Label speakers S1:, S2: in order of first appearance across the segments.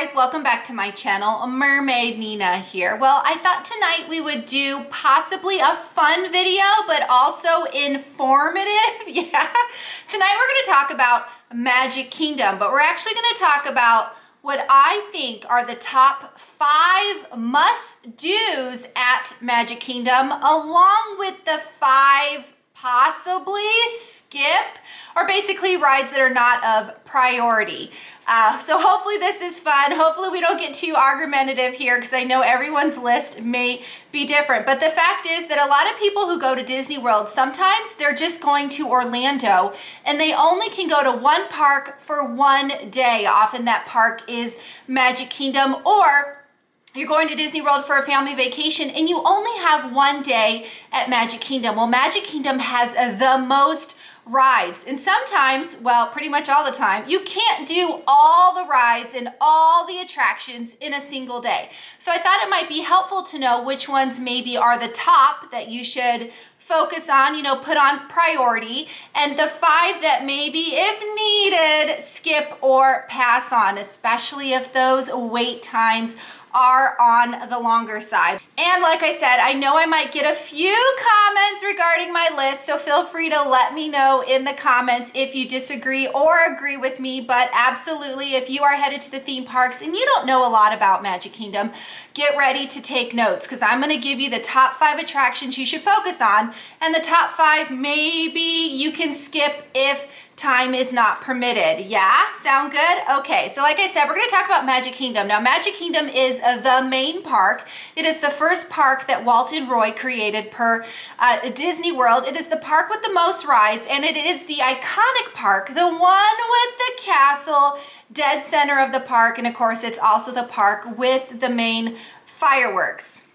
S1: guys, welcome back to my channel. Mermaid Nina here. Well, I thought tonight we would do possibly a fun video, but also informative. Yeah. Tonight we're going to talk about Magic Kingdom, but we're actually going to talk about what I think are the top 5 must-dos at Magic Kingdom, along with the 5 possibly skip, or basically rides that are not of priority. So hopefully this is fun. Hopefully we don't get too argumentative here, because I know everyone's list may be different. But the fact is that a lot of people who go to Disney World, sometimes they're just going to Orlando and they only can go to one park for one day. Often that park is Magic Kingdom, or you're going to Disney World for a family vacation and you only have one day at Magic Kingdom. Well, Magic Kingdom has the most rides, and sometimes, well, pretty much all the time, you can't do all the rides and all the attractions in a single day. So I thought it might be helpful to know which ones maybe are the top that you should focus on, put on priority, and the 5 that maybe, if needed, skip or pass on, especially if those wait times are on the longer side. And like I said, I know I might get a few comments regarding my list, so feel free to let me know in the comments if you disagree or agree with me. But absolutely, if you are headed to the theme parks and you don't know a lot about Magic Kingdom, get ready to take notes, because I'm going to give you the top 5 attractions you should focus on, and the top 5 maybe you can skip if time is not permitted. Yeah? Sound good? Okay, so like I said, we're going to talk about Magic Kingdom. Now, Magic Kingdom is the main park. It is the first park that Walt and Roy created per Disney World. It is the park with the most rides, and it is the iconic park, the one with the castle dead center of the park, and of course, it's also the park with the main fireworks.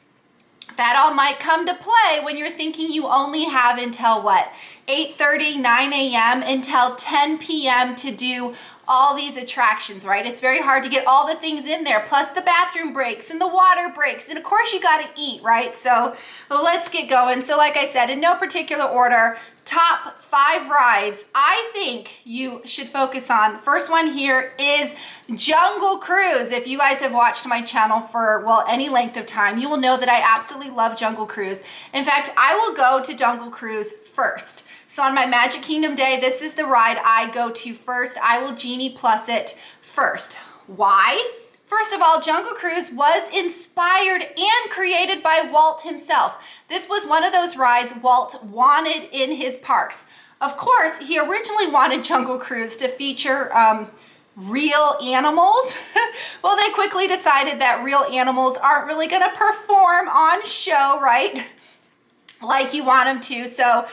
S1: That all might come to play when you're thinking you only have until what? 8:30, 9 a.m. until 10 p.m. to do all these attractions, right? It's very hard to get all the things in there, plus the bathroom breaks and the water breaks, and of course you got to eat, right? So let's get going. So like I said, in no particular order, top 5 rides I think you should focus on. First one here is Jungle Cruise. If you guys have watched my channel for, well, any length of time, you will know that I absolutely love Jungle Cruise. In fact, I will go to Jungle Cruise first. So on my Magic Kingdom day, this is the ride I go to first. I will Genie Plus it first. Why? First of all, Jungle Cruise was inspired and created by Walt himself. This was one of those rides Walt wanted in his parks. Of course, he originally wanted Jungle Cruise to feature real animals. Well, they quickly decided that real animals aren't really going to perform on show, right? Like you want them to. So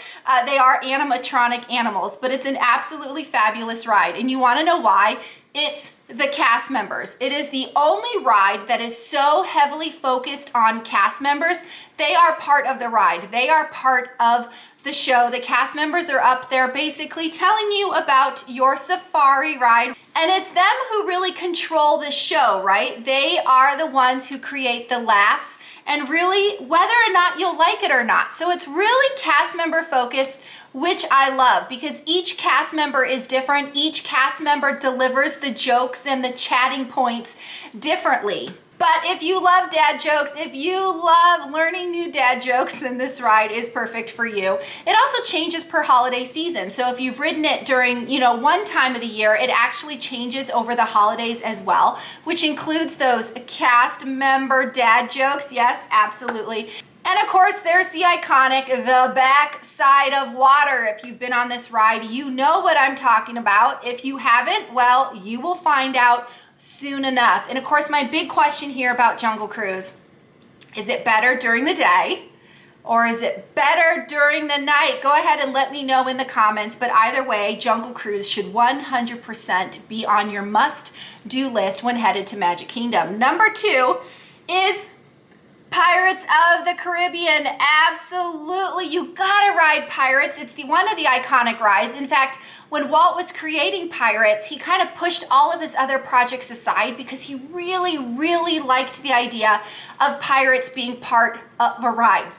S1: they are animatronic animals, but it's an absolutely fabulous ride. And you want to know why? It's the cast members. It is the only ride that is so heavily focused on cast members. They are part of the ride. They are part of the show. The cast members are up there basically telling you about your safari ride. And it's them who really control the show, right? They are the ones who create the laughs and really whether or not you'll like it or not. So it's really cast member focused, which I love, because each cast member is different. Each cast member delivers the jokes and the chatting points differently. But if you love dad jokes, if you love learning new dad jokes, then this ride is perfect for you. It also changes per holiday season. So if you've ridden it during, one time of the year, it actually changes over the holidays as well, which includes those cast member dad jokes. Yes, absolutely. And of course, there's the iconic, the back side of water. If you've been on this ride, you know what I'm talking about. If you haven't, well, you will find out soon enough. And of course, my big question here about Jungle Cruise, is it better during the day or is it better during the night? Go ahead and let me know in the comments. But either way, Jungle Cruise should 100% be on your must-do list when headed to Magic Kingdom. Number 2 is Pirates of the Caribbean. Absolutely, you gotta ride Pirates. It's one of the iconic rides. In fact, when Walt was creating Pirates, he kind of pushed all of his other projects aside because he really, really liked the idea of Pirates being part of a ride.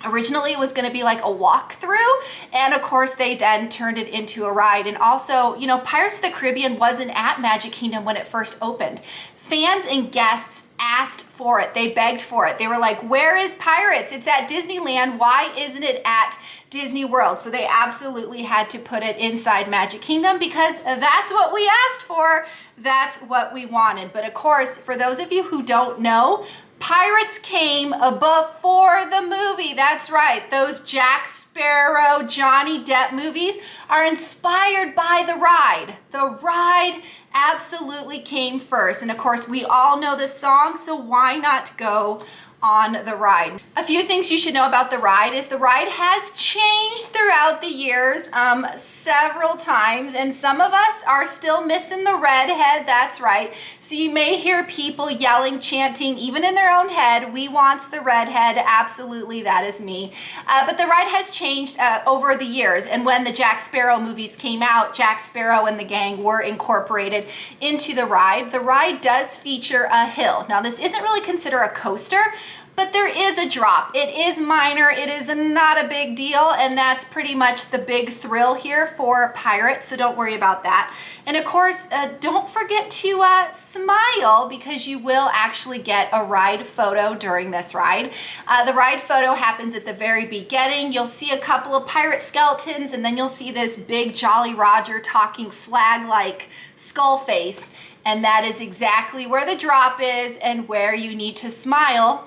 S1: Originally, it was going to be like a walkthrough, and of course, they then turned it into a ride. And also, you know, Pirates of the Caribbean wasn't at Magic Kingdom when it first opened. Fans and guests asked for it. They begged for it. They were like, where is Pirates? It's at Disneyland. Why isn't it at Disney World? So they absolutely had to put it inside Magic Kingdom because that's what we asked for. That's what we wanted. But of course, for those of you who don't know, Pirates came before the movie. That's right. Those Jack Sparrow, Johnny Depp movies are inspired by the ride. The ride absolutely came first. And of course, we all know the song, so why not go on the ride? A few things you should know about the ride is the ride has changed throughout the years several times, and some of us are still missing the redhead. That's right. So you may hear people yelling, chanting, even in their own head, "We want the redhead." Absolutely, that is me. But the ride has changed over the years, and when the Jack Sparrow movies came out, Jack Sparrow and the gang were incorporated into the ride. The ride does feature a hill. Now, this isn't really considered a coaster, but there is a drop. It is minor, it is not a big deal, and that's pretty much the big thrill here for Pirates, so don't worry about that. And of course, don't forget to smile, because you will actually get a ride photo during this ride. The ride photo happens at the very beginning. You'll see a couple of pirate skeletons, and then you'll see this big Jolly Roger talking flag-like skull face, and that is exactly where the drop is and where you need to smile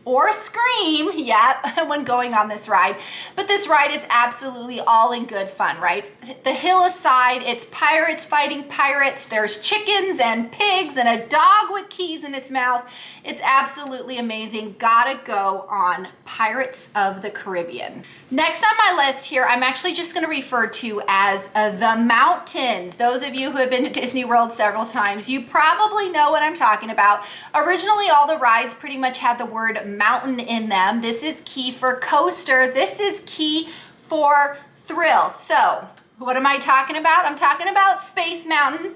S1: or scream, yep, when going on this ride. But this ride is absolutely all in good fun, right? The hill aside, it's pirates fighting pirates. There's chickens and pigs and a dog with keys in its mouth. It's absolutely amazing. Gotta go on Pirates of the Caribbean. Next on my list here, I'm actually just gonna refer to as the mountains. Those of you who have been to Disney World several times, you probably know what I'm talking about. Originally, all the rides pretty much had the word mountain in them. This is key for coaster. This is key for thrill. So what am I talking about? I'm talking about Space Mountain,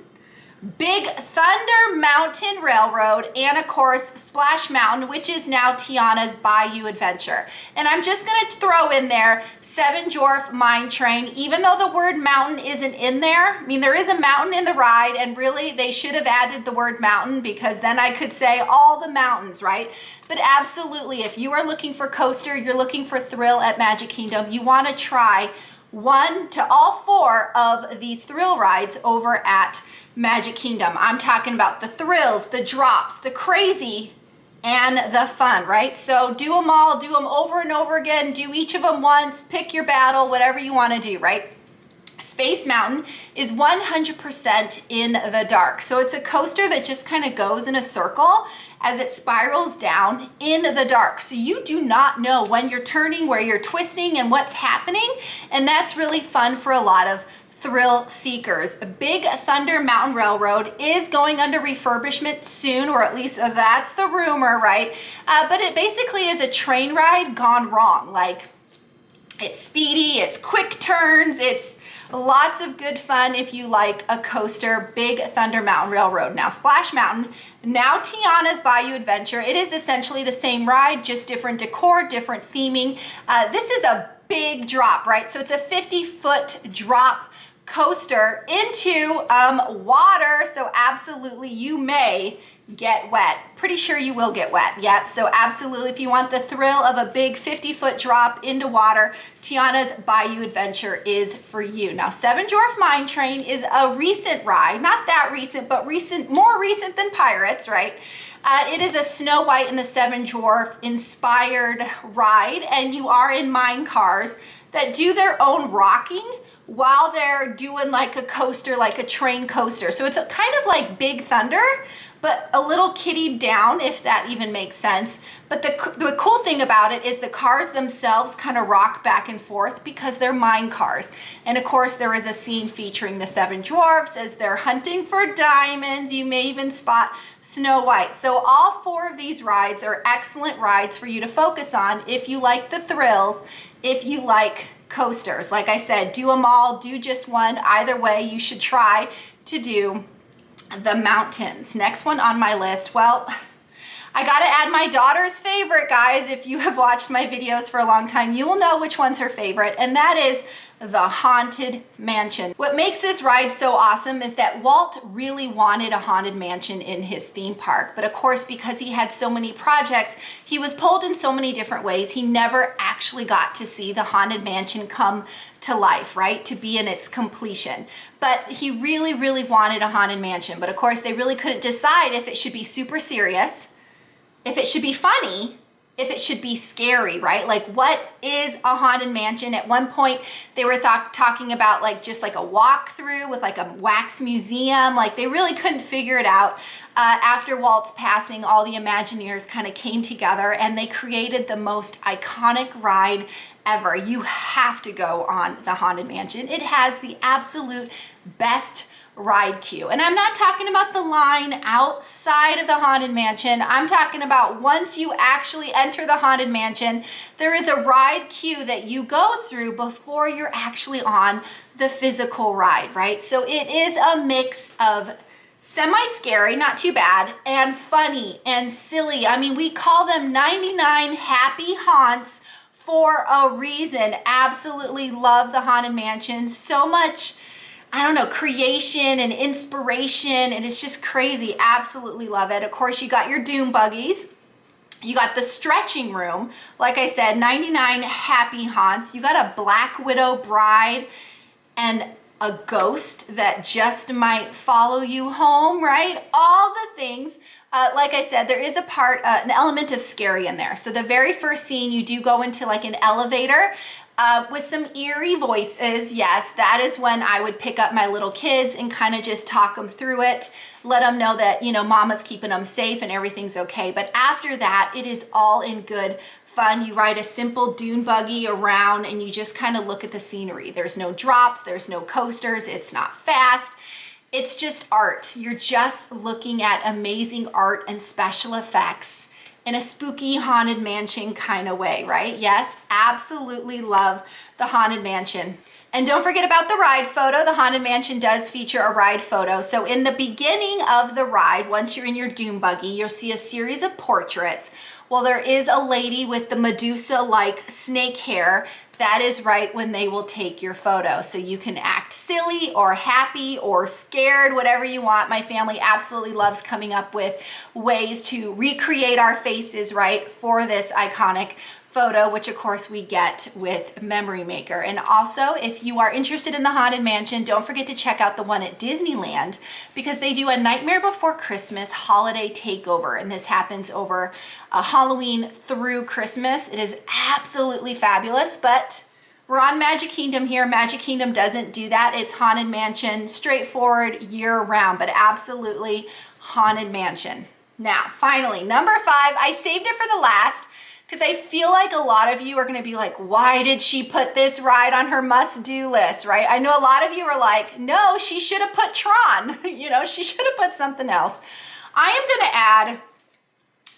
S1: Big Thunder Mountain Railroad, and of course Splash Mountain, which is now Tiana's Bayou Adventure. And I'm just going to throw in there Seven Dwarf Mine Train, even though the word mountain isn't in there. I mean, there is a mountain in the ride, and really they should have added the word mountain, because then I could say all the mountains, right? But absolutely, if you are looking for coaster, you're looking for thrill at Magic Kingdom, you want to try one to all four of these thrill rides over at Magic Kingdom. I'm talking about the thrills, the drops, the crazy, and the fun, right? So do them all, do them over and over again, do each of them once, pick your battle, whatever you want to do, right? Space Mountain is 100% in the dark. So it's a coaster that just kind of goes in a circle as it spirals down in the dark. So you do not know when you're turning, where you're twisting, and what's happening. And that's really fun for a lot of thrill seekers. Big Thunder Mountain Railroad is going under refurbishment soon, or at least that's the rumor, right? But it basically is a train ride gone wrong. Like, it's speedy, it's quick turns, it's lots of good fun if you like a coaster. Big Thunder Mountain Railroad. Now Splash Mountain, now Tiana's Bayou Adventure. It is essentially the same ride, just different decor, different theming. This is a big drop, right? So it's a 50-foot drop coaster into water, so absolutely you may get wet. Pretty sure you will get wet. Yep. So absolutely, if you want the thrill of a big 50-foot drop into water, Tiana's Bayou Adventure is for you. Now, Seven Dwarf Mine Train is a recent ride, not that recent, but recent, more recent than Pirates, right? It is a Snow White and the Seven Dwarf inspired ride, and you are in mine cars that do their own rocking while they're doing like a coaster, like a train coaster. So it's a kind of like Big Thunder, but a little kiddied down, if that even makes sense. But the cool thing about it is the cars themselves kind of rock back and forth because they're mine cars. And of course, there is a scene featuring the Seven Dwarfs as they're hunting for diamonds. You may even spot Snow White. So all four of these rides are excellent rides for you to focus on if you like the thrills, if you like coasters. Like I said, do them all, do just one. Either way, you should try to do the mountains. Next one on my list, well, I gotta add my daughter's favorite, guys. If you have watched my videos for a long time, you will know which one's her favorite, and that is the Haunted Mansion. What makes this ride so awesome is that Walt really wanted a haunted mansion in his theme park, but of course, because he had so many projects, he was pulled in so many different ways, he never actually got to see the Haunted Mansion come to life, right? To be in its completion. But he really, really wanted a haunted mansion. But of course, they really couldn't decide if it should be super serious, if it should be funny, if it should be scary, right? Like, what is a haunted mansion? At one point, they were talking about like just like a walkthrough with like a wax museum. Like, they really couldn't figure it out. After Walt's passing, all the Imagineers kind of came together and they created the most iconic ride ever. You have to go on the Haunted Mansion. It has the absolute best ride queue. And I'm not talking about the line outside of the Haunted Mansion. I'm talking about once you actually enter the Haunted Mansion, there is a ride queue that you go through before you're actually on the physical ride, right? So it is a mix of semi-scary, not too bad, and funny and silly. I mean, we call them 99 happy haunts for a reason. Absolutely love the Haunted Mansion. So much, I don't know, creation and inspiration, and it's just crazy. Absolutely love it. Of course, you got your doom buggies. You got the stretching room. Like I said, 99 happy haunts. You got a Black Widow bride and a ghost that just might follow you home, right? All the things. Like I said, there is a part, an element of scary in there. So the very first scene, you do go into like an elevator with some eerie voices. Yes, that is when I would pick up my little kids and kind of just talk them through it, let them know that, you know, mama's keeping them safe and everything's okay. But after that, it is all in good fun. You ride a simple dune buggy around and you just kind of look at the scenery. There's no drops, there's no coasters, it's not fast. It's just art. You're just looking at amazing art and special effects in a spooky haunted mansion kind of way, right? Yes, absolutely love the Haunted Mansion. And don't forget about the ride photo. The Haunted Mansion does feature a ride photo. So in the beginning of the ride, once you're in your doom buggy, you'll see a series of portraits. Well, there is a lady with the Medusa-like snake hair. That is right when they will take your photo. So you can act silly or happy or scared, whatever you want. My family absolutely loves coming up with ways to recreate our faces, right, for this iconic photo, which of course we get with Memory Maker. And also, if you are interested in the Haunted Mansion, don't forget to check out the one at Disneyland, because they do a Nightmare Before Christmas holiday takeover, and this happens over Halloween through Christmas. It is absolutely fabulous, but we're on Magic Kingdom here. Magic Kingdom doesn't do that. It's Haunted Mansion, straightforward year round, but absolutely Haunted Mansion. Now, finally, number 5, I saved it for the last, because I feel like a lot of you are going to be like, why did she put this ride on her must-do list, right? I know a lot of you are like, no, she should have put Tron. You know, she should have put something else. I am going to add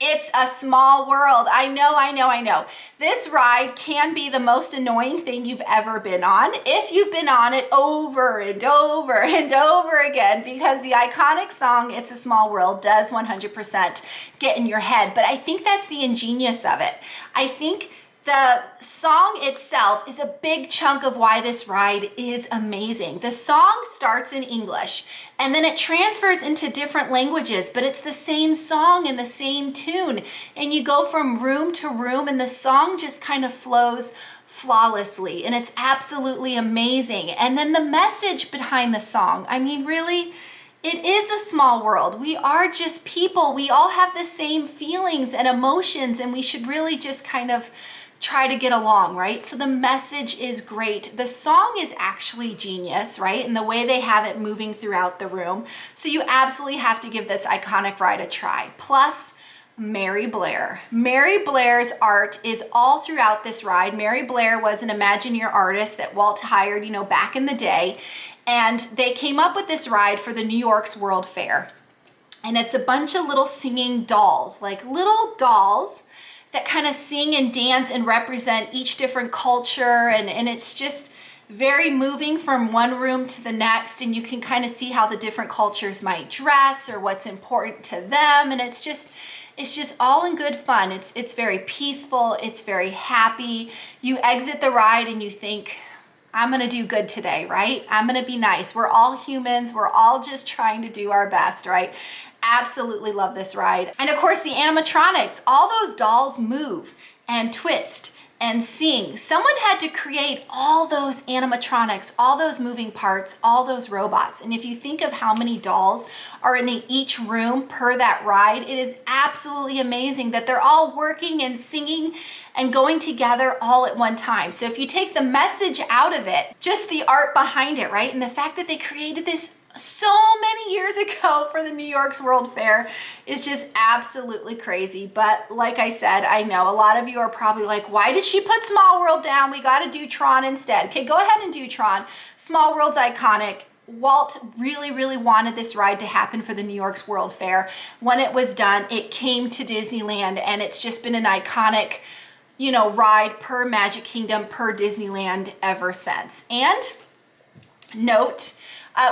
S1: It's a Small World. I know. This ride can be the most annoying thing you've ever been on if you've been on it over and over and over again, because the iconic song, It's a Small World, does 100% get in your head. But I think that's the ingenious of it. I think the song itself is a big chunk of why this ride is amazing. The song starts in English and then it transfers into different languages, but it's the same song and the same tune. And you go from room to room and the song just kind of flows flawlessly, and it's absolutely amazing. And then the message behind the song, I mean, really, it is a small world. We are just people. We all have the same feelings and emotions, and we should really just kind of try to get along, right? So the message is great. The song is actually genius, right? And the way they have it moving throughout the room. So you absolutely have to give this iconic ride a try. Plus, Mary Blair. Mary Blair's art is all throughout this ride. Mary Blair was an Imagineer artist that Walt hired, back in the day. And they came up with this ride for the New York's World Fair. And it's a bunch of little singing dolls, like little dolls that kind of sing and dance and represent each different culture. And it's just very moving from one room to the next. And you can kind of see how the different cultures might dress or what's important to them. And it's It's just all in good fun. It's very peaceful. It's very happy. You exit the ride and you think, I'm gonna do good today, right? I'm gonna be nice. We're all humans. We're all just trying to do our best, right? Absolutely love this ride. And of course the animatronics, all those dolls move and twist and sing. Someone had to create all those animatronics, all those moving parts, all those robots. And if you think of how many dolls are in each room per that ride, it is absolutely amazing that they're all working and singing and going together all at one time. So if you take the message out of it, just the art behind it, right? And the fact that they created this so many years ago for the New York's World Fair is just absolutely crazy. But like I said, I know a lot of you are probably like, why did she put Small World down? We got to do Tron instead. Okay, go ahead and do Tron. Small World's iconic. Walt really, really wanted this ride to happen for the New York's World Fair. When it was done, it came to Disneyland, and it's just been an iconic, you know, ride per Magic Kingdom, per Disneyland ever since. And note,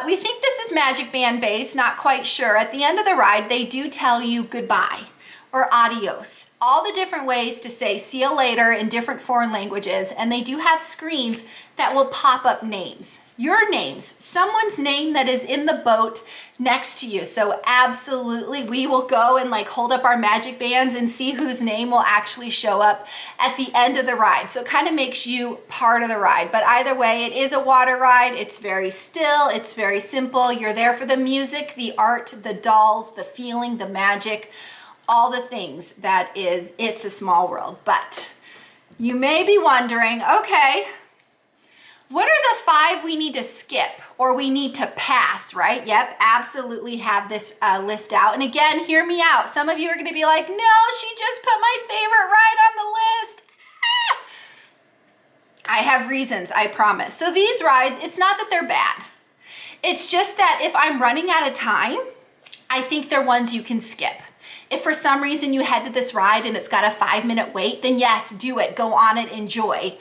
S1: we think this is Magic Band based, not quite sure. At the end of the ride, they do tell you goodbye or adios. All the different ways to say see you later in different foreign languages. And they do have screens that will pop up names. Your names, someone's name that is in the boat next to you. So absolutely, we will go and like hold up our magic bands and see whose name will actually show up at the end of the ride. So it kind of makes you part of the ride. But either way, it is a water ride. It's very still. It's very simple. You're there for the music, the art, the dolls, the feeling, the magic, all the things that is It's a Small World. But you may be wondering, okay, what are the 5 we need to skip or we need to pass, right? Yep, absolutely have this list out. And again, hear me out. Some of you are gonna be like, no, she just put my favorite ride on the list. I have reasons, I promise. So these rides, it's not that they're bad. It's just that if I'm running out of time, I think they're ones you can skip. If for some reason you head to this ride and it's got a 5-minute wait, then yes, do it, go on it, enjoy.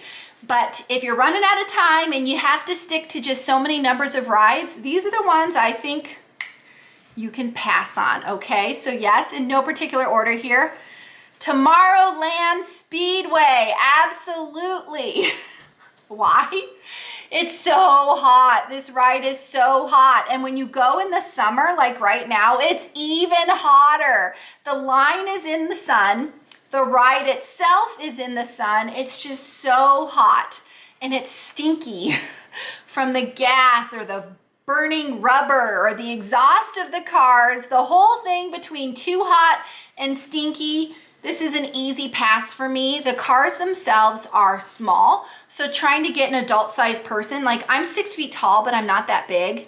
S1: But if you're running out of time and you have to stick to just so many numbers of rides, these are the ones I think you can pass on, okay? So yes, in no particular order here. Tomorrowland Speedway, absolutely. Why? It's so hot. This ride is so hot. And when you go in the summer, like right now, it's even hotter. The line is in the sun. The ride itself is in the sun. It's just so hot and it's stinky from the gas or the burning rubber or the exhaust of the cars. The whole thing between too hot and stinky. This is an easy pass for me. The cars themselves are small. So trying to get an adult-sized person, like I'm 6 feet tall, but I'm not that big.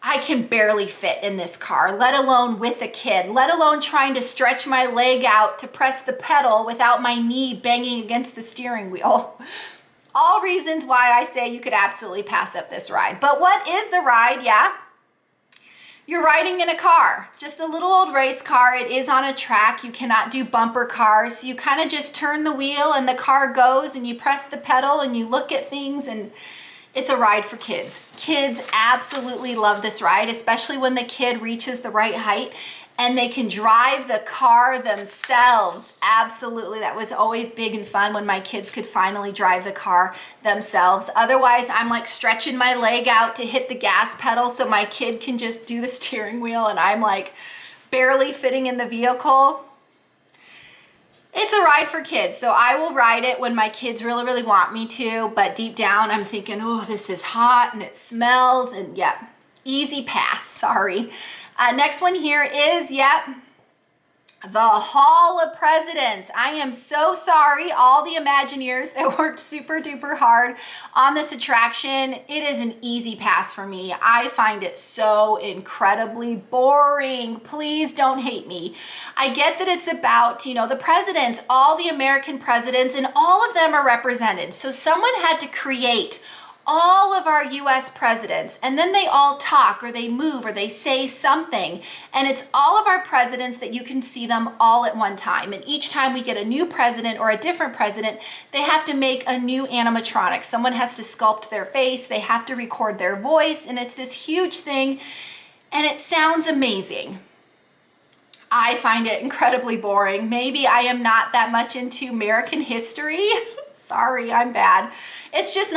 S1: I can barely fit in this car, let alone with a kid, let alone trying to stretch my leg out to press the pedal without my knee banging against the steering wheel. All reasons why I say you could absolutely pass up this ride. But what is the ride? Yeah, you're riding in a car, just a little old race car. It is on a track. You cannot do bumper cars. So you kind of just turn the wheel and the car goes and you press the pedal and you look at things, and it's a ride for kids. Kids absolutely love this ride, especially when the kid reaches the right height and they can drive the car themselves. Absolutely, that was always big and fun when my kids could finally drive the car themselves. Otherwise, I'm like stretching my leg out to hit the gas pedal so my kid can just do the steering wheel and I'm like barely fitting in the vehicle. It's a ride for kids, so I will ride it when my kids really, really want me to, but deep down I'm thinking, oh, this is hot and it smells, and yeah, easy pass, sorry. Next one here is, yep, the Hall of Presidents. I am so sorry, all the Imagineers that worked super duper hard on this attraction. It is an easy pass for me. I find it so incredibly boring. Please don't hate me. I get that it's about, you know, the presidents, all the American presidents, and all of them are represented. So someone had to create all of our US presidents, and then they all talk or they move or they say something, and it's all of our presidents that you can see them all at one time. And each time we get a new president or a different president, they have to make a new animatronic. Someone has to sculpt their face, they have to record their voice, and it's this huge thing, and it sounds amazing. I find it incredibly boring. Maybe I am not that much into American history. Sorry, I'm bad. It's just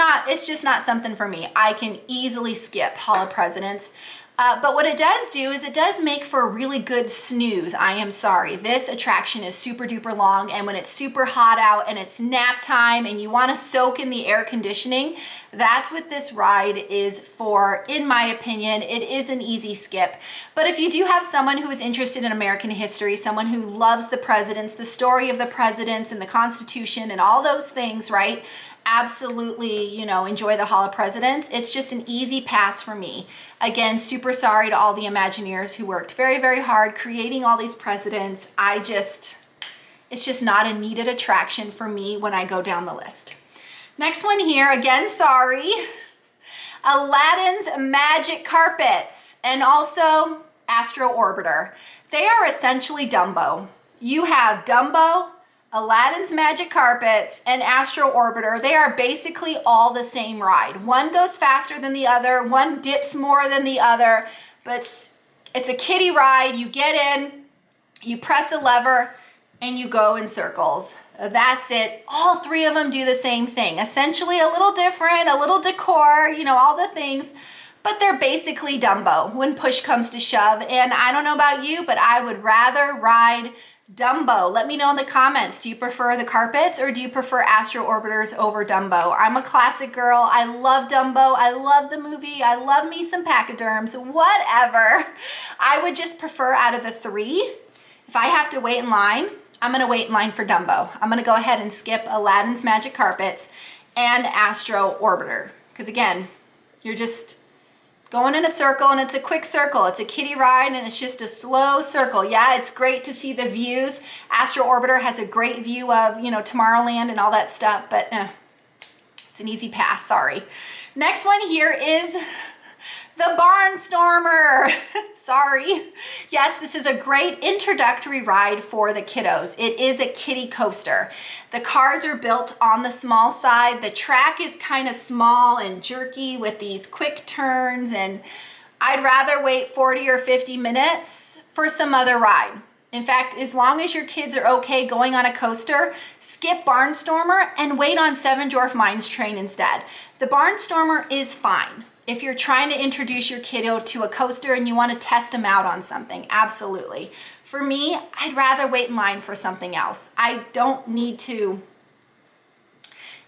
S1: not something for me. I can easily skip Hall of Presidents. But what it does do is it does make for a really good snooze. I am sorry. This attraction is super duper long, and when it's super hot out and it's nap time and you want to soak in the air conditioning, that's what this ride is for, in my opinion. It is an easy skip. But if you do have someone who is interested in American history, someone who loves the presidents, the story of the presidents and the Constitution and all those things, right? Absolutely, you know, enjoy the Hall of Presidents. It's just an easy pass for me. Again, super sorry to all the Imagineers who worked very, very hard creating all these presidents. It's just not a needed attraction for me when I go down the list. Next one here, again, sorry. Aladdin's Magic Carpets and also Astro Orbiter. They are essentially Dumbo. You have Dumbo, Aladdin's Magic Carpets, and Astro Orbiter. They are basically all the same ride. One goes faster than the other, one dips more than the other, but it's a kiddie ride. You get in, you press a lever, and you go in circles. That's it. All three of them do the same thing. Essentially a little different, a little decor, you know, all the things, but they're basically Dumbo when push comes to shove. And I don't know about you, but I would rather ride Dumbo. Let me know in the comments. Do you prefer the carpets or do you prefer Astro Orbiters over Dumbo? I'm a classic girl. I love Dumbo. I love the movie. I love me some pachyderms, whatever. I would just prefer out of the three, if I have to wait in line, I'm gonna wait in line for Dumbo. I'm gonna go ahead and skip Aladdin's Magic Carpets and Astro Orbiter. Because again, you're just going in a circle and it's a quick circle. It's a kiddie ride and it's just a slow circle. Yeah, it's great to see the views. Astro Orbiter has a great view of, you know, Tomorrowland and all that stuff, but it's an easy pass, sorry. Next one here is the Barnstormer. Sorry. Yes, this is a great introductory ride for the kiddos. It is a kiddie coaster. The cars are built on the small side. The track is kind of small and jerky with these quick turns, and I'd rather wait 40 or 50 minutes for some other ride. In fact, as long as your kids are okay going on a coaster, skip Barnstormer and wait on Seven Dwarf Mines Train instead. The Barnstormer is fine if you're trying to introduce your kiddo to a coaster and you want to test them out on something, absolutely. For me, I'd rather wait in line for something else. I don't need to.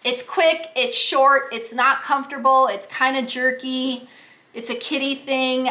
S1: It's quick, it's short, it's not comfortable, it's kind of jerky, it's a kiddie thing.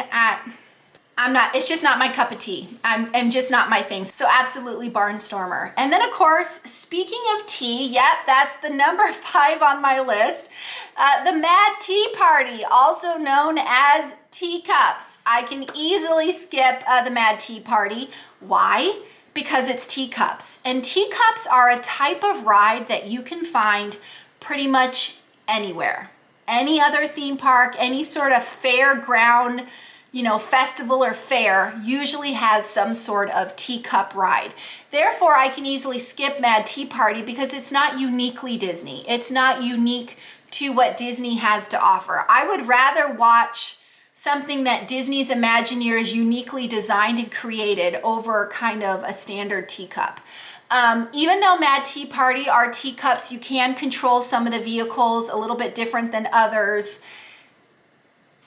S1: It's just not my cup of tea. I'm just not my thing. So absolutely Barnstormer. And then of course, speaking of tea, yep, that's the number 5 on my list. The Mad Tea Party, also known as Teacups. I can easily skip the Mad Tea Party. Why? Because it's teacups. And teacups are a type of ride that you can find pretty much anywhere. Any other theme park, any sort of fairground, you know, festival or fair usually has some sort of teacup ride. Therefore, I can easily skip Mad Tea Party because it's not uniquely Disney. It's not unique to what Disney has to offer. I would rather watch something that Disney's Imagineers uniquely designed and created over kind of a standard teacup. Even though Mad Tea Party are teacups, you can control some of the vehicles a little bit different than others.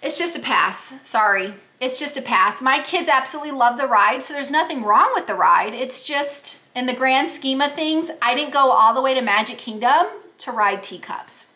S1: It's just a pass, sorry. It's just a pass. My kids absolutely love the ride, so there's nothing wrong with the ride. It's just, in the grand scheme of things, I didn't go all the way to Magic Kingdom to ride teacups.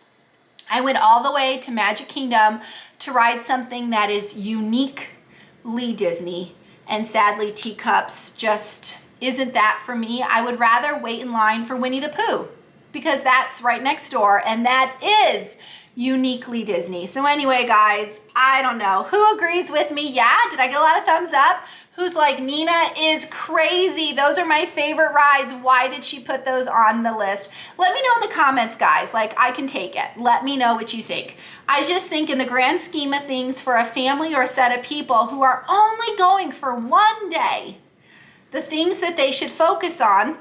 S1: I went all the way to Magic Kingdom to ride something that is uniquely Disney, and sadly teacups just isn't that for me. I would rather wait in line for Winnie the Pooh because that's right next door and that is uniquely Disney. So anyway, guys, I don't know. Who agrees with me? Yeah, did I get a lot of thumbs up? Who's like, Nina is crazy. Those are my favorite rides. Why did she put those on the list? Let me know in the comments, guys. Like, I can take it. Let me know what you think. I just think in the grand scheme of things, for a family or a set of people who are only going for one day, the things that they should focus on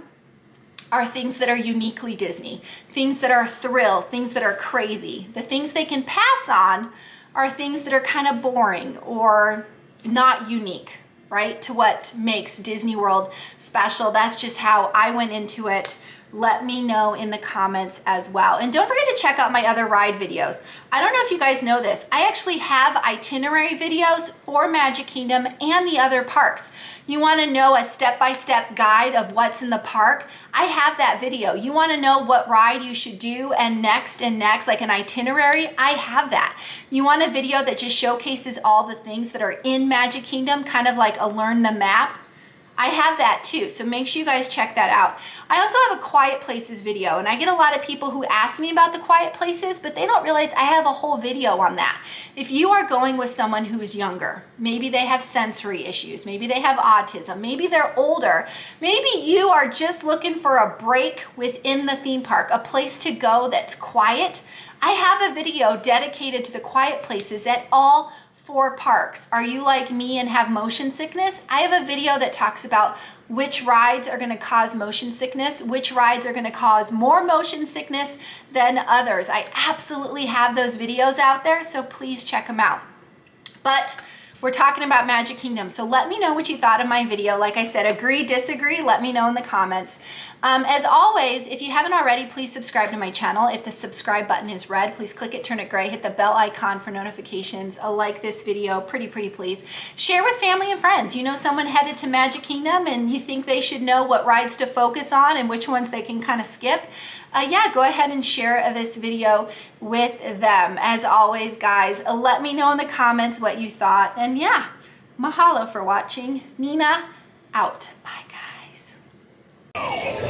S1: are things that are uniquely Disney, things that are thrill, things that are crazy. The things they can pass on are things that are kind of boring or not unique. right? To what makes Disney World special. That's just how I went into it. Let me know in the comments as well. And don't forget to check out my other ride videos. I don't know if you guys know this. I actually have itinerary videos for Magic Kingdom and the other parks. You want to know a step-by-step guide of what's in the park? I have that video. You want to know what ride you should do and next, like an itinerary? I have that. You want a video that just showcases all the things that are in Magic Kingdom, kind of like a learn the map? I have that too, so make sure you guys check that out. I also have a Quiet Places video, and I get a lot of people who ask me about the Quiet Places, but they don't realize I have a whole video on that. If you are going with someone who is younger, maybe they have sensory issues, maybe they have autism, maybe they're older, maybe you are just looking for a break within the theme park, a place to go that's quiet, I have a video dedicated to the Quiet Places at all 4 parks. Are you like me and have motion sickness? I have a video that talks about which rides are going to cause motion sickness, which rides are going to cause more motion sickness than others. I absolutely have those videos out there, so please check them out. But we're talking about Magic Kingdom, so let me know what you thought of my video. Like I said, agree, disagree, let me know in the comments. As always, if you haven't already, please subscribe to my channel. If the subscribe button is red, please click it, turn it gray, hit the bell icon for notifications. Like this video, pretty please. Share with family and friends. You know someone headed to Magic Kingdom and you think they should know what rides to focus on and which ones they can kind of skip. Yeah, go ahead and share this video with them. As always, guys, let me know in the comments what you thought. And yeah, mahalo for watching. Nina, out. Bye, guys.